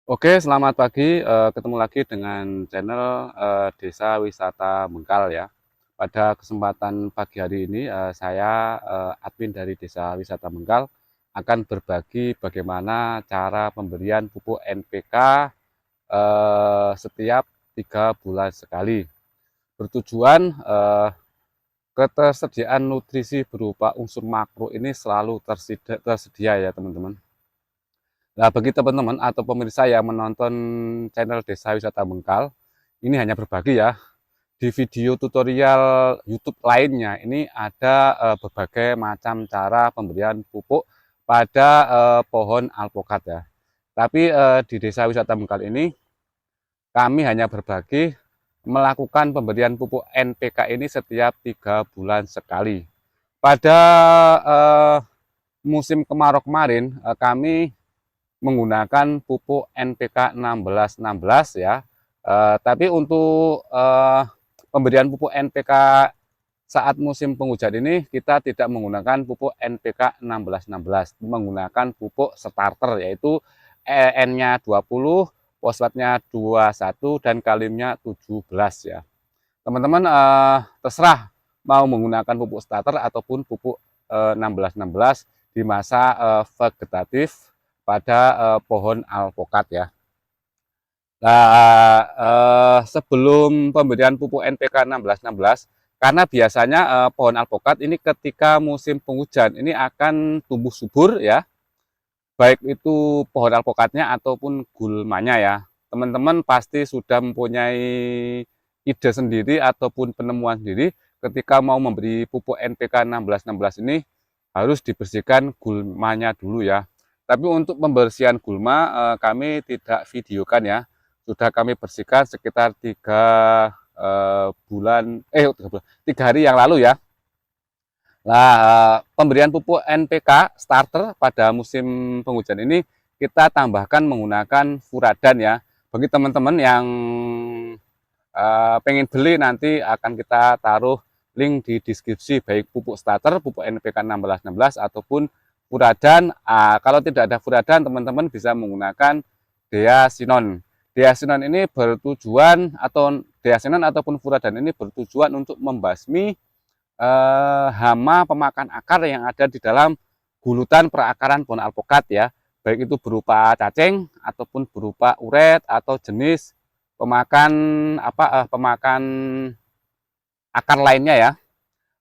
Oke, selamat pagi. Ketemu lagi dengan channel Desa Wisata Bengkal ya. Pada kesempatan pagi hari ini, saya admin dari Desa Wisata Bengkal akan berbagi bagaimana cara pemberian pupuk NPK setiap 3 bulan sekali. Bertujuan ketersediaan nutrisi berupa unsur makro ini selalu tersedia ya teman-teman. Nah, bagi teman-teman atau pemirsa yang menonton channel Desa Wisata Bengkal, ini hanya berbagi ya. Di video tutorial YouTube lainnya, ini ada berbagai macam cara pemberian pupuk pada pohon alpukat ya. Tapi di Desa Wisata Bengkal ini, kami hanya berbagi melakukan pemberian pupuk NPK ini setiap 3 bulan sekali. Pada eh, musim kemarau kemarin, kami menggunakan pupuk NPK 1616 ya. Tapi untuk pemberian pupuk NPK saat musim penghujan ini kita tidak menggunakan pupuk NPK 1616, menggunakan pupuk starter yaitu N-nya 20, fosfatnya 21 dan kaliumnya 17 ya. Teman-teman terserah mau menggunakan pupuk starter ataupun pupuk 1616 di masa vegetatif pada pohon alpukat ya. Nah, sebelum pemberian pupuk NPK 1616, karena biasanya pohon alpukat ini ketika musim penghujan ini akan tumbuh subur ya, baik itu pohon alpukatnya ataupun gulmanya ya. Teman-teman pasti sudah mempunyai ide sendiri ataupun penemuan sendiri ketika mau memberi pupuk NPK 1616 ini harus dibersihkan gulmanya dulu ya. Tapi untuk pembersihan gulma kami tidak videokan ya. Sudah kami bersihkan sekitar 3 hari yang lalu ya. Nah, pemberian pupuk NPK starter pada musim penghujan ini kita tambahkan menggunakan furadan ya. Bagi teman-teman yang pengen beli nanti akan kita taruh link di deskripsi baik pupuk starter, pupuk NPK 1616 ataupun furadan. Kalau tidak ada furadan teman-teman bisa menggunakan deasinon. Deasinon ini bertujuan atau deasinon ataupun furadan ini bertujuan untuk membasmi hama pemakan akar yang ada di dalam gulutan perakaran pohon alpukat ya, baik itu berupa cacing ataupun berupa uret atau jenis pemakan pemakan akar lainnya ya.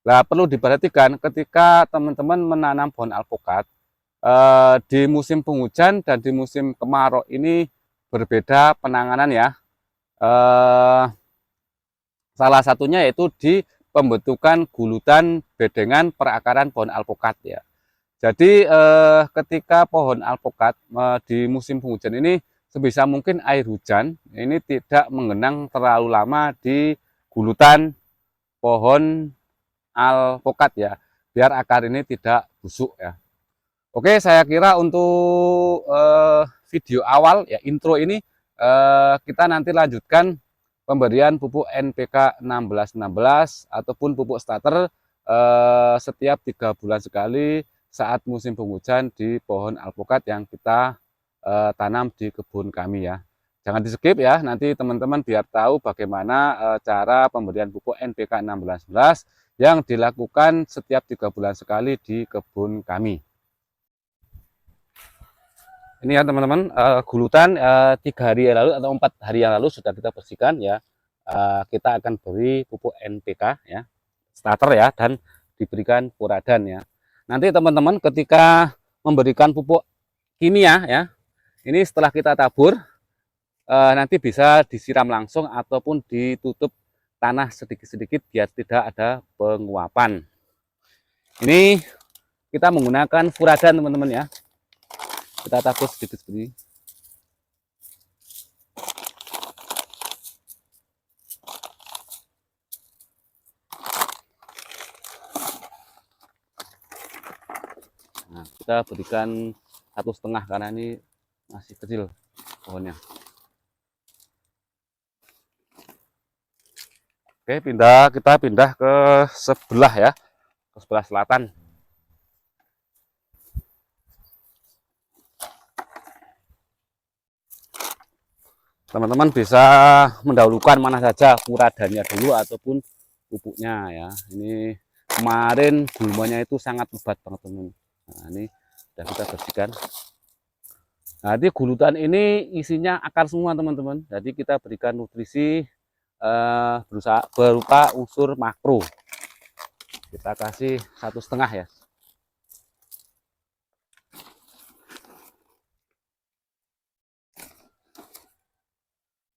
Nah, perlu diperhatikan ketika teman-teman menanam pohon alpukat di musim penghujan dan di musim kemarau ini berbeda penanganan ya. Eh, Salah satunya yaitu di pembentukan gulutan bedengan perakaran pohon alpukat ya. Jadi ketika pohon alpukat di musim penghujan ini sebisa mungkin air hujan ini tidak mengenang terlalu lama di gulutan pohon alpukat ya, biar akar ini tidak busuk ya. Oke, saya kira untuk video awal ya intro ini kita nanti lanjutkan pemberian pupuk NPK 1616 ataupun pupuk starter setiap 3 bulan sekali saat musim penghujan di pohon alpukat yang kita tanam di kebun kami ya. Jangan di skip ya, nanti teman-teman biar tahu bagaimana cara pemberian pupuk NPK 1616 yang dilakukan setiap 3 bulan sekali di kebun kami. Ini ya teman-teman, gulutan 3 hari yang lalu atau 4 hari yang lalu sudah kita bersihkan ya. Kita akan beri pupuk NPK ya, starter ya, dan diberikan furadan ya. Nanti teman-teman ketika memberikan pupuk kimia ya, ini setelah kita tabur nanti bisa disiram langsung ataupun ditutup tanah sedikit-sedikit biar tidak ada penguapan. Ini kita menggunakan furadan teman-teman ya. Kita tabur sedikit seperti ini. Nah, kita berikan 1,5 karena ini masih kecil pohonnya. Oke, kita pindah ke sebelah ya, ke sebelah selatan. Teman-teman bisa mendahulukan mana saja, puradannya dulu ataupun pupuknya ya. Ini kemarin gulmanya itu sangat lebat banget teman-teman. Nah, ini sudah kita bersihkan. Nah, jadi gulutan ini isinya akar semua teman-teman. Jadi kita berikan nutrisi berupa unsur makro. Kita kasih 1,5 ya.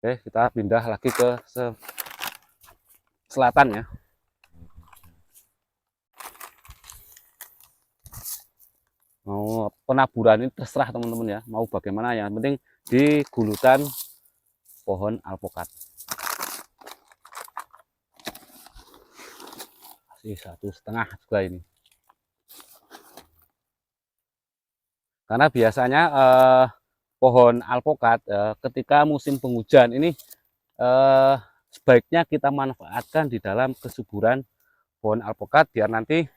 Oke, kita pindah lagi ke selatan ya. Mau penaburan ini terserah teman-teman ya, mau bagaimana, yang penting di gulutan pohon alpokat. Kasih 1,5 juga ini. Karena biasanya pohon alpokat ketika musim penghujan ini sebaiknya kita manfaatkan di dalam kesuburan pohon alpokat, biar nanti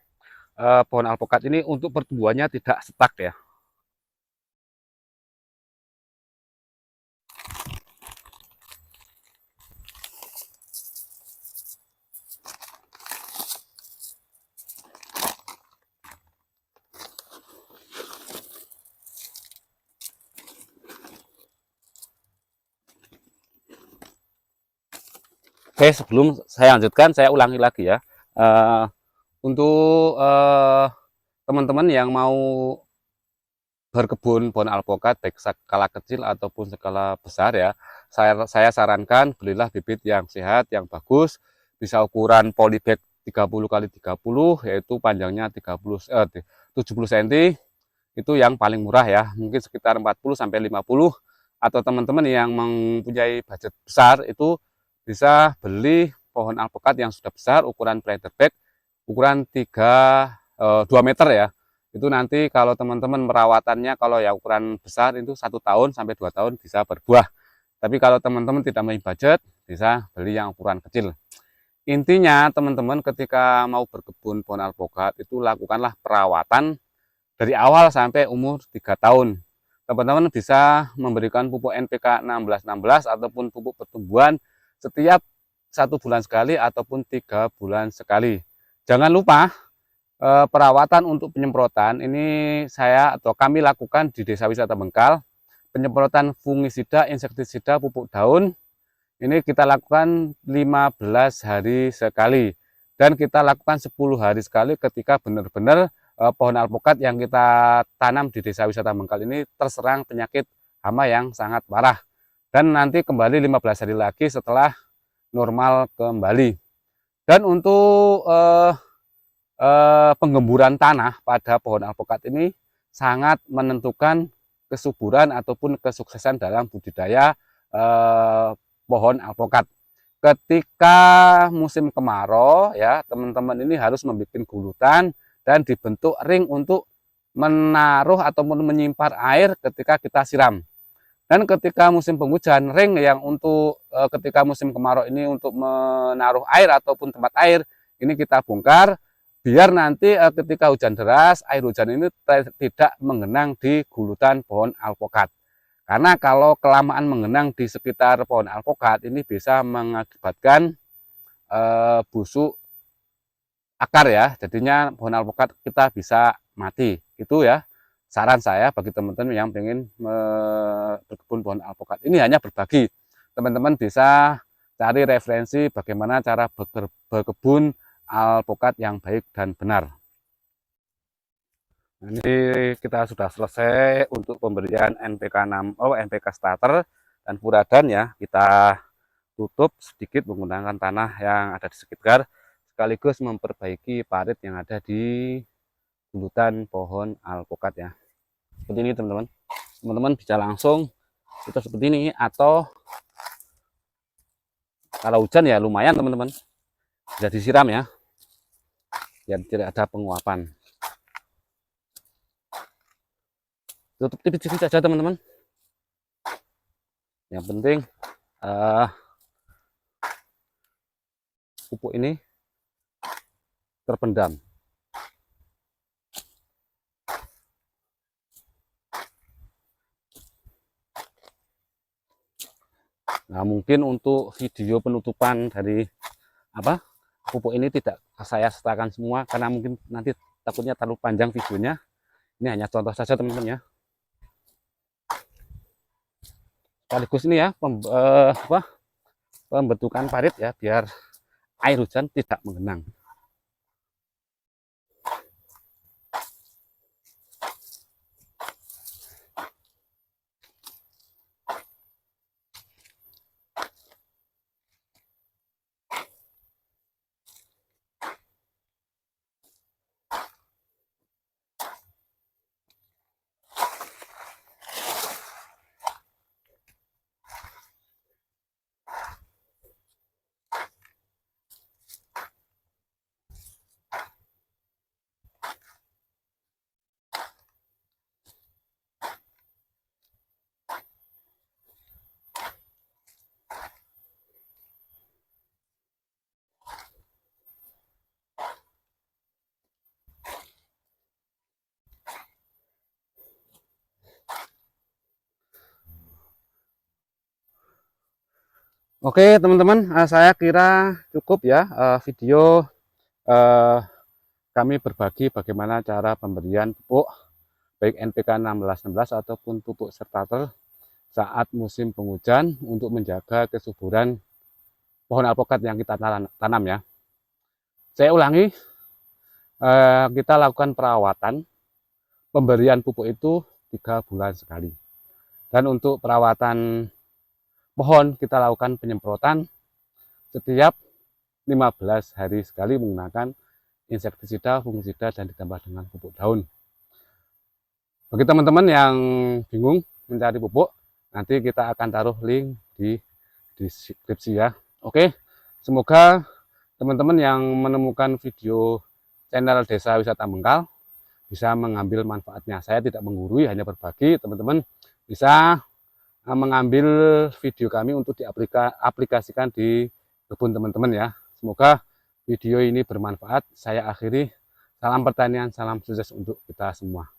pohon alpokat ini untuk pertumbuhannya tidak stuck ya. Oke, sebelum saya lanjutkan, saya ulangi lagi ya. Untuk teman-teman yang mau berkebun pohon alpokat baik skala kecil ataupun skala besar ya, saya sarankan belilah bibit yang sehat, yang bagus, bisa ukuran polybag 30 kali 30, yaitu panjangnya 70 cm, itu yang paling murah ya, mungkin sekitar 40 sampai 50. Atau teman-teman yang mempunyai budget besar itu bisa beli pohon alpokat yang sudah besar, ukuran planter bag ukuran 2 meter ya. Itu nanti kalau teman-teman perawatannya, kalau ya ukuran besar itu 1 tahun sampai 2 tahun bisa berbuah. Tapi kalau teman-teman tidak memiliki budget, bisa beli yang ukuran kecil. Intinya teman-teman ketika mau berkebun pohon alpokat itu lakukanlah perawatan dari awal sampai umur 3 tahun. Teman-teman bisa memberikan pupuk NPK 1616 ataupun pupuk pertumbuhan setiap 1 bulan sekali ataupun 3 bulan sekali. Jangan lupa perawatan untuk penyemprotan ini saya atau kami lakukan di Desa Wisata Bengkal. Penyemprotan fungisida, insektisida, pupuk daun ini kita lakukan 15 hari sekali, dan kita lakukan 10 hari sekali ketika benar-benar pohon alpokat yang kita tanam di Desa Wisata Bengkal ini terserang penyakit hama yang sangat parah, dan nanti kembali 15 hari lagi setelah normal kembali. Dan untuk penggemburan tanah pada pohon alpokat ini sangat menentukan kesuburan ataupun kesuksesan dalam budidaya pohon alpokat. Ketika musim kemarau ya, teman-teman ini harus membuat gulutan dan dibentuk ring untuk menaruh ataupun menyimpan air ketika kita siram. Dan ketika musim penghujan, ring yang untuk ketika musim kemarau ini untuk menaruh air ataupun tempat air ini kita bongkar, biar nanti ketika hujan deras, air hujan ini tidak mengenang di gulutan pohon alpokat. Karena kalau kelamaan mengenang di sekitar pohon alpokat ini bisa mengakibatkan busuk akar ya, jadinya pohon alpokat kita bisa mati. Itu ya saran saya bagi teman-teman yang ingin berkebun pohon alpokat. Ini hanya berbagi. Teman-teman bisa cari referensi bagaimana cara berkebun alpokat yang baik dan benar. Ini kita sudah selesai untuk pemberian NPK starter dan puradan ya. Kita tutup sedikit menggunakan tanah yang ada di sekitar, sekaligus memperbaiki parit yang ada di gulutan pohon alpokat ya. Seperti ini teman-teman. Teman-teman bisa langsung itu seperti ini, atau kalau hujan ya lumayan teman-teman, bisa disiram ya, biar tidak ada penguapan. Tutup tipis-tipis saja teman-teman. Yang penting pupuk ini terpendam. Nah, mungkin untuk video penutupan dari pupuk ini tidak saya sertakan semua karena mungkin nanti takutnya terlalu panjang videonya. Ini hanya contoh saja teman-teman ya. Sekaligus ini ya pembentukan parit ya biar air hujan tidak menggenang. Oke teman-teman, saya kira cukup ya video kami berbagi bagaimana cara pemberian pupuk baik NPK 1616 ataupun pupuk starter saat musim penghujan untuk menjaga kesuburan pohon alpukat yang kita tanam ya. Saya ulangi, kita lakukan perawatan pemberian pupuk itu 3 bulan sekali. Dan untuk perawatan pohon kita lakukan penyemprotan setiap 15 hari sekali menggunakan insektisida, fungisida, dan ditambah dengan pupuk daun. Bagi teman-teman yang bingung mencari pupuk, nanti kita akan taruh link di deskripsi ya. Oke, semoga teman-teman yang menemukan video channel Desa Wisata Mengkal bisa mengambil manfaatnya. Saya tidak menggurui, hanya berbagi. Teman-teman bisa mengambil video kami untuk diaplikasikan di kebun teman-teman ya. Semoga video ini bermanfaat. Saya akhiri. Salam pertanian, salam sukses untuk kita semua.